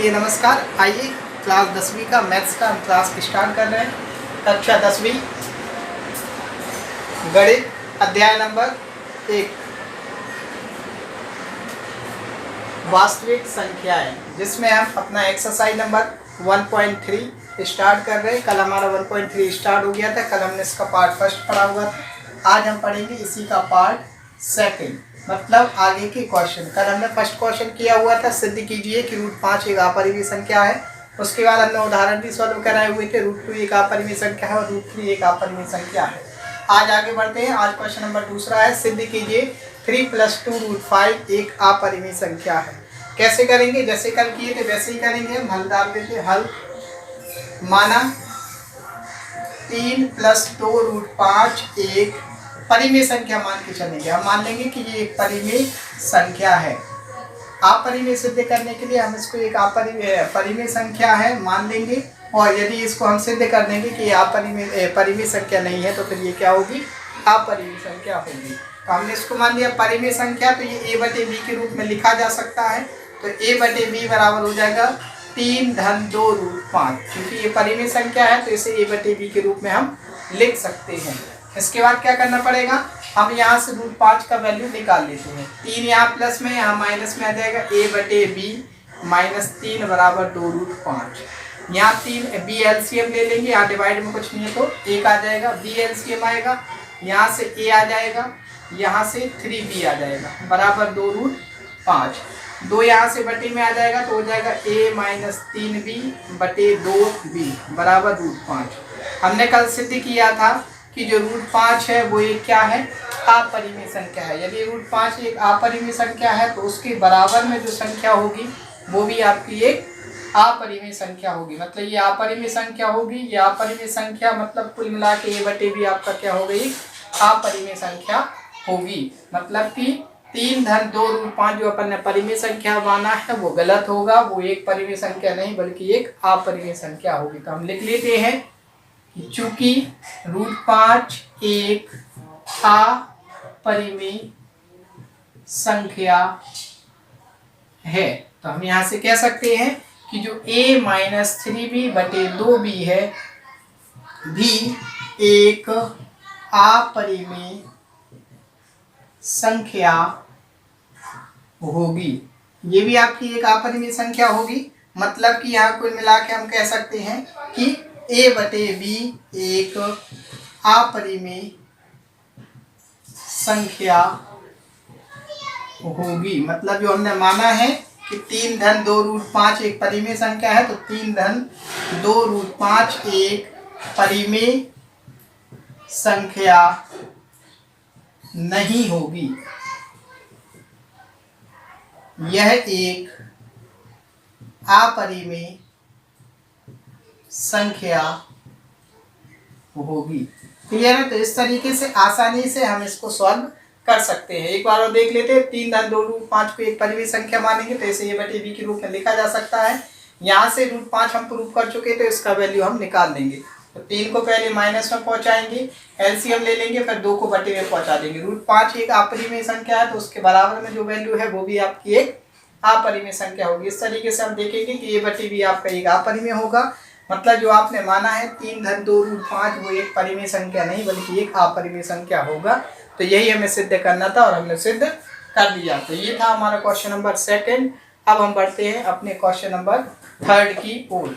लिए नमस्कार। आइए क्लास 10वीं का मैथ्स का हम क्लास स्टार्ट कर रहे हैं। कक्षा 10वीं गणित अध्याय नंबर 1 वास्तविक संख्याएं, जिसमें हम अपना एक्सरसाइज नंबर 1.3 स्टार्ट कर रहे हैं। कल हमारा 1.3 स्टार्ट हो गया था। कल हमने इसका पार्ट फर्स्ट पढ़ा हुआ था। आज हम पढ़ेंगे इसी का पार्ट सेकंड, मतलब आगे के क्वेश्चन। कल हमने फर्स्ट क्वेश्चन किया हुआ था, सिद्ध कीजिए कि √5 एक अपरिमेय संख्या है। उसके बाद हमने उदाहरण भी सॉल्व कराए हुए थे। √2 एक अपरिमेय संख्या है और √3 एक अपरिमेय संख्या है। आज आगे बढ़ते हैं। आज क्वेश्चन नंबर दूसरा है, सिद्ध कीजिए 3 + 2 √5 एक अपरिमेय संख्या है। कैसे करेंगे? जैसे कल किए थे वैसे ही करेंगे। हम हल डाल देते हैं। हल माना 3 + 2 √5 एक परिमेय संख्या मान के चलेंगे। हम मान लेंगे कि ये एक परिमेय संख्या है। अपरिमेय सिद्ध करने के लिए हम इसको एक परिमेय संख्या है मान लेंगे, और यदि इसको हम सिद्ध कर देंगे कि ये परिमेय संख्या नहीं है तो फिर ये क्या होगी? अपरिमेय संख्या होगी। तो हमने इसको मान लिया परिमेय संख्या, तो ये a/b के रूप में लिखा जा सकता है। तो a/b बराबर हो जाएगा 3 - 2 √5। क्योंकि ये परिमेय संख्या है तो इसे a/b के रूप में हम लिख सकते हैं। इसके बाद क्या करना पड़ेगा? हम यहाँ से √5 का वैल्यू निकाल लेते हैं। 3 यहाँ प्लस में, यहाँ माइनस में आ जाएगा। a/b -3 बराबर 2 √5। यहाँ 3 b एलसीएम ले लेंगे। यहाँ डिवाइड में कुछ नहीं है तो 1 आ जाएगा। b एलसीएम आएगा, यहाँ से a आ जाएगा, यहाँ से 3b आ जाएगा बराबर 2 √5। 2 यहाँ से बटे में आ जाएगा तो हो जाएगा a - 3b बटे 2b बराबर √5। हमने कल सिद्ध किया था कि जो √5 है वो एक क्या है? अपरिमेय संख्या है। यदि √5 एक अपरिमेय संख्या है तो उसके बराबर में जो संख्या होगी वो भी आपकी एक अपरिमेय संख्या होगी। मतलब ये अपरिमेय संख्या होगी। ये अपरिमेय संख्या मतलब कुल मिला के a/b आपका क्या हो गई? अपरिमेय संख्या होगी। मतलब कि 3 - 2 √5 जो अपन ने परिमेय संख्या माना है वो गलत होगा। वो एक परिमेय संख्या नहीं बल्कि एक अपरिमेय संख्या होगी। तो हम लिख लेते हैं चूंकि √5 एक अपरिमेय संख्या है तो हम यहाँ से कह सकते हैं कि जो a - 3b बटे 2b है भी एक अपरिमेय संख्या होगी। ये भी आपकी एक अपरिमेय संख्या होगी। मतलब कि यहाँ कुल मिला के हम कह सकते हैं कि a/b एक अपरिमेय संख्या होगी। मतलब जो हमने माना है कि 3 - 2 √5 एक परिमेय संख्या है तो 3 - 2 √5 एक परिमेय संख्या नहीं होगी। यह एक अपरिमेय संख्या होगी। क्लियर है? तो इस तरीके से आसानी से हम इसको सॉल्व कर सकते हैं। एक बार और देख लेते हैं। 3 - 2 √5 को एक परिमेय संख्या मानेंगे तो इसे a/b के रूप में लिखा जा सकता है। यहाँ से √5 हम प्रूव कर चुके तो इसका वैल्यू हम निकाल लेंगे। तो 3 को पहले माइनस में पहुंचाएंगे, एलसीएम ले लेंगे, फिर 2 को बटे में पहुंचा देंगे। √5 एक अपरिमेय संख्या है तो उसके बराबर में जो वैल्यू है वो भी आपकी एक अपरिमेय संख्या होगी। इस तरीके से हम देखेंगे कि a/b आपका एक अपरिमेय होगा। मतलब जो आपने माना है 3 - 2 √5 वो एक परिमेय संख्या नहीं बल्कि एक अपरिमेय संख्या होगा। तो यही हमें सिद्ध करना था और हमने सिद्ध कर दिया। तो ये था हमारा क्वेश्चन नंबर सेकंड। अब हम बढ़ते हैं अपने क्वेश्चन नंबर थर्ड की ओर।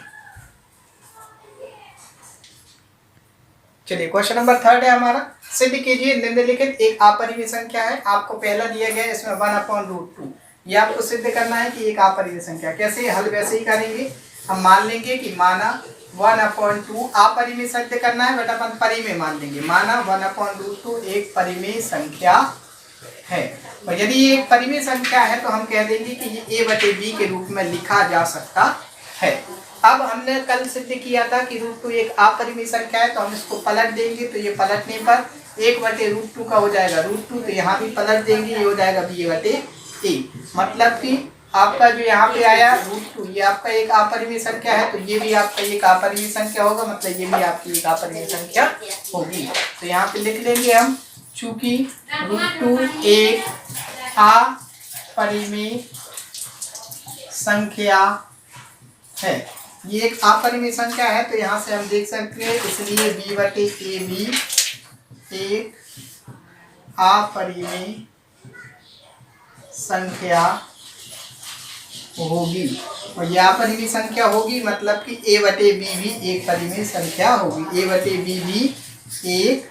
चलिए, क्वेश्चन नंबर थर्ड है हमारा, सिद्ध कीजिए निम्नलिखित एक अपरिमेय संख्या है। आपको पहला दिया गया है इसमें 1/√2। ये आपको सिद्ध करना है कि एक अपरिमेय संख्या। कैसे? हल वैसे ही करेंगे। हम मान लेंगे कि माना 1/2 अपरिमेय सिद्ध करना है बट अपन परिमेय मान लेंगे। माना 1/√2 एक परिमेय संख्या है। और यदि ये एक परिमेय संख्या है तो हम कह देंगे कि ये a/b के रूप में लिखा जा सकता है। अब हमने कल सिद्ध किया था कि √2 एक अपरिमेय संख्या है तो हम इसको पलट देंगे। तो ये पलटने पर 1/√2 का हो जाएगा √2, तो यहाँ भी पलट देंगे, ये हो जाएगा b/a। मतलब कि आपका जो यहाँ पे आया √2 ये आपका एक अपरिमेय संख्या है तो ये भी आपका एक अपरिमेय संख्या होगा। मतलब ये भी आपकी एक अपरिमेय संख्या होगी। तो यहाँ पे लिख लेंगे हम, चूंकि √2 एक अपरिमेय संख्या है। ये एक अपरिमेय संख्या है, तो यहाँ से हम देख सकते हैं, इसलिए b बटे ए बी एक अपरिमेय संख्या होगी। और यह अपरिमेय संख्या होगी मतलब कि a बटे बी भी एक परिमेय संख्या होगी। a बटे बी भी एक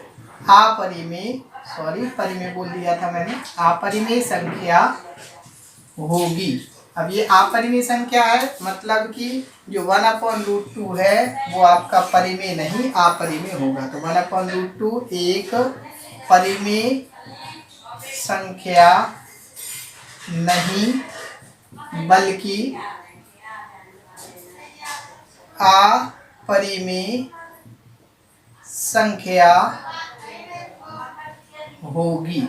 अपरिमेय, परिमेय बोल दिया था मैंने, अपरिमेय संख्या होगी। अब ये अपरिमेय संख्या है मतलब कि जो 1/√2 है वो आपका परिमेय नहीं अपरिमेय होगा। तो 1/√2 एक परिमेय संख्या नहीं बल्कि अपरिमेय संख्या होगी।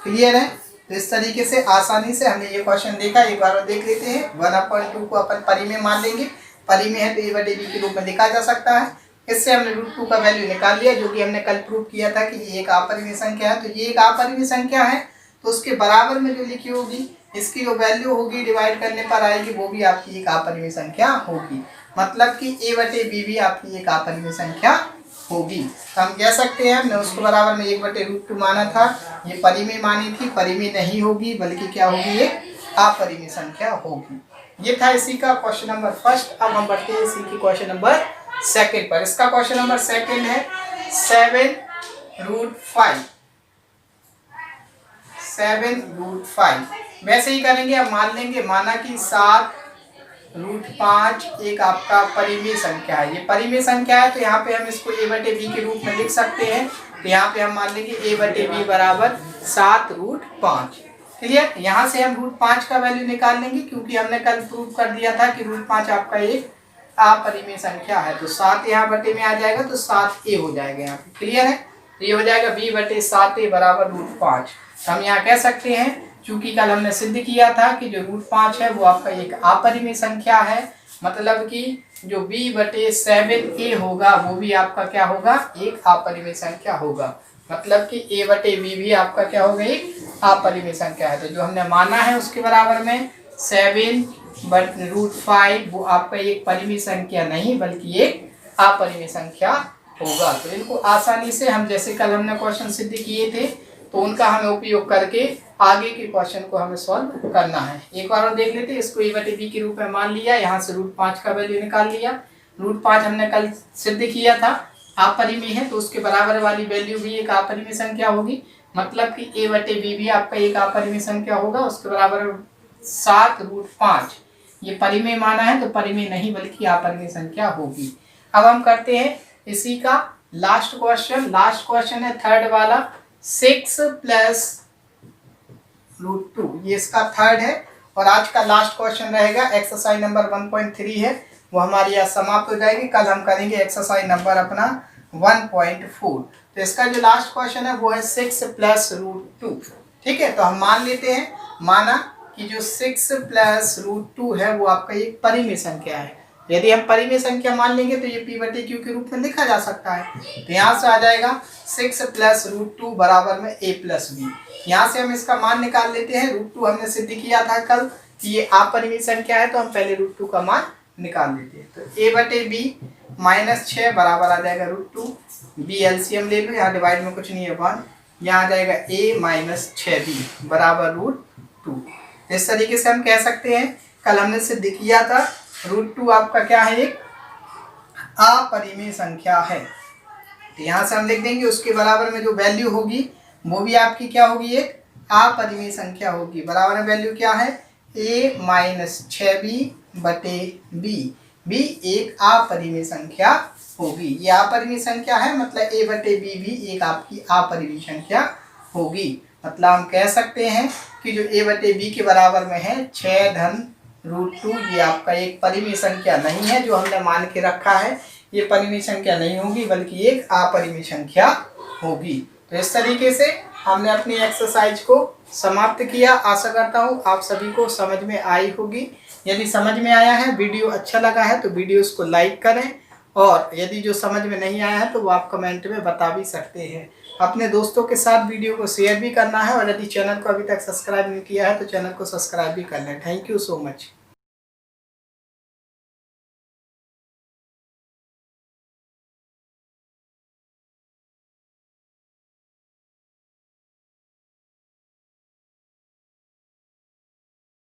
क्लियर है? तो इस तरीके से आसानी से हमने ये क्वेश्चन देखा, एक बार देख लेते हैं। 1/2 को अपन परिमेय मान लेंगे, परिमेय है तो a बटे b के रूप में लिखा जा सकता है। इससे हमने √2 का वैल्यू निकाल लिया, जो कि हमने कल प्रूव किया था कि ये एक अपरिमेय संख्या है। तो ये एक अपरिमेय संख्या है, तो उसके बराबर में जो लिखी होगी, इसकी जो वैल्यू होगी डिवाइड करने पर आएगी, वो भी आपकी एक अपरिमेय संख्या होगी। मतलब कि a बटे b भी आपकी एक अपरिमेय संख्या होगी। तो हम कह सकते हैं, हमने उसको बराबर में 1/√2 माना था, ये परिमेय मानी थी, परिमेय नहीं होगी बल्कि क्या होगी, एक अपरिमेय संख्या होगी। ये था इसी का क्वेश्चन नंबर फर्स्ट। अब हम बढ़ते हैं इसी की क्वेश्चन नंबर सेकंड पर। इसका क्वेश्चन नंबर सेकंड है 7√5। 7√5 वैसे ही करेंगे। अब मान लेंगे, माना कि 7√5 एक आपका परिमेय संख्या है। ये परिमेय संख्या है, तो यहाँ पे हम इसको a बटे b के रूप में लिख सकते हैं। तो यहाँ पे हम मान लेंगे a बटे b बराबर 7√5। क्लियर? यहाँ से हम √5 का वैल्यू निकाल लेंगे, क्योंकि हमने कल प्रूव कर दिया था कि √5 आपका एक अपरिमेय संख्या है। तो 7 यहाँ बटे में आ जाएगा, तो 7a हो जाएगा यहाँ पे। क्लियर है? तो ये हो जाएगा b बटे 7a बराबर √5। तो हम यहाँ कह सकते हैं, चूंकि कल हमने सिद्ध किया था कि जो √5 है वो आपका एक अपरिमेय संख्या है, मतलब कि जो b बटे 7a होगा वो भी आपका क्या होगा, एक अपरिमेय संख्या होगा। मतलब कि a बटे b भी आपका क्या होगा, एक अपरिमेय संख्या है। तो जो हमने माना है उसके बराबर में 7/√5 वो आपका एक परिमेय संख्या नहीं बल्कि एक अपरिमेय संख्या होगा। तो इनको आसानी से हम, जैसे कल हमने क्वेश्चन सिद्ध किए थे, तो उनका हमें उपयोग करके आगे के क्वेश्चन को हमें सॉल्व करना है। एक बार और देख लेते हैं। इसको a बटे b के रूप में मान लिया, यहाँ से √5 का वैल्यू निकाल लिया। √5 हमने कल सिद्ध किया था अपरिमेय है, तो उसके बराबर वाली वैल्यू भी एक अपरिमेय संख्या होगी। मतलब कि a बटे b भी आपका एक अपरिमेय संख्या होगा। उसके बराबर 7√5 ये परिमेय माना है, तो परिमेय नहीं बल्कि अपरिमेय संख्या होगी। अब हम करते हैं इसी का लास्ट क्वेश्चन। लास्ट क्वेश्चन है थर्ड वाला, 6+√2, ये इसका थर्ड है। और आज का लास्ट क्वेश्चन रहेगा, एक्सरसाइज नंबर 1.3 है, वो हमारी आज समाप्त हो जाएगी। कल हम करेंगे एक्सरसाइज नंबर अपना 1.4। तो इसका जो लास्ट क्वेश्चन है वो है 6+√2। ठीक है? तो हम मान लेते हैं, माना कि जो 6+√2 है वो आपका एक परिमेय संख्या है। यदि हम परिमेय संख्या मान लेंगे तो ये p बटे q के रूप में लिखा जा सकता है। तो यहाँ से आ जाएगा 6+√2 बराबर में a प्लस b। यहाँ से हम इसका मान निकाल लेते हैं। √2 हमने सिद्ध किया था कल कि ये अपरिमेय संख्या है, तो हम पहले √2 का मान निकाल लेते हैं। तो a बटे b -6 बराबर आ जाएगा √2। b एलसीएम ले लो, यहाँ डिवाइड में कुछ नहीं है, 1। यहाँ आ जाएगा a -6b बराबर √2। इस तरीके से हम कह सकते हैं, कल हमने सिद्ध किया था √2 आपका क्या है, एक अपरिमेय संख्या है। तो यहाँ से हम लिख देंगे, उसके बराबर में जो वैल्यू होगी वो भी आपकी क्या होगी, एक अपरिमेय संख्या होगी। बराबर में वैल्यू क्या है, a -6b बटे b भी एक अपरिमेय संख्या होगी। ये अपरिमेय संख्या है, मतलब a बटे b भी एक आपकी अपरिमेय संख्या होगी। मतलब हम कह सकते हैं कि जो a बटे b के बराबर में है 6√2, ये आपका एक परिमेय संख्या नहीं है। जो हमने मान के रखा है ये परिमेय संख्या नहीं होगी बल्कि एक अपरिमेय संख्या होगी। तो इस तरीके से हमने अपनी एक्सरसाइज को समाप्त किया। आशा करता हूँ आप सभी को समझ में आई होगी। यदि समझ में आया है, वीडियो अच्छा लगा है तो वीडियोस को लाइक करें, और यदि जो समझ में नहीं आया है तो वो आप कमेंट में बता भी सकते हैं। अपने दोस्तों के साथ वीडियो को शेयर भी करना है, और यदि चैनल को अभी तक सब्सक्राइब नहीं किया है तो चैनल को सब्सक्राइब भी कर लें। Thank you so much.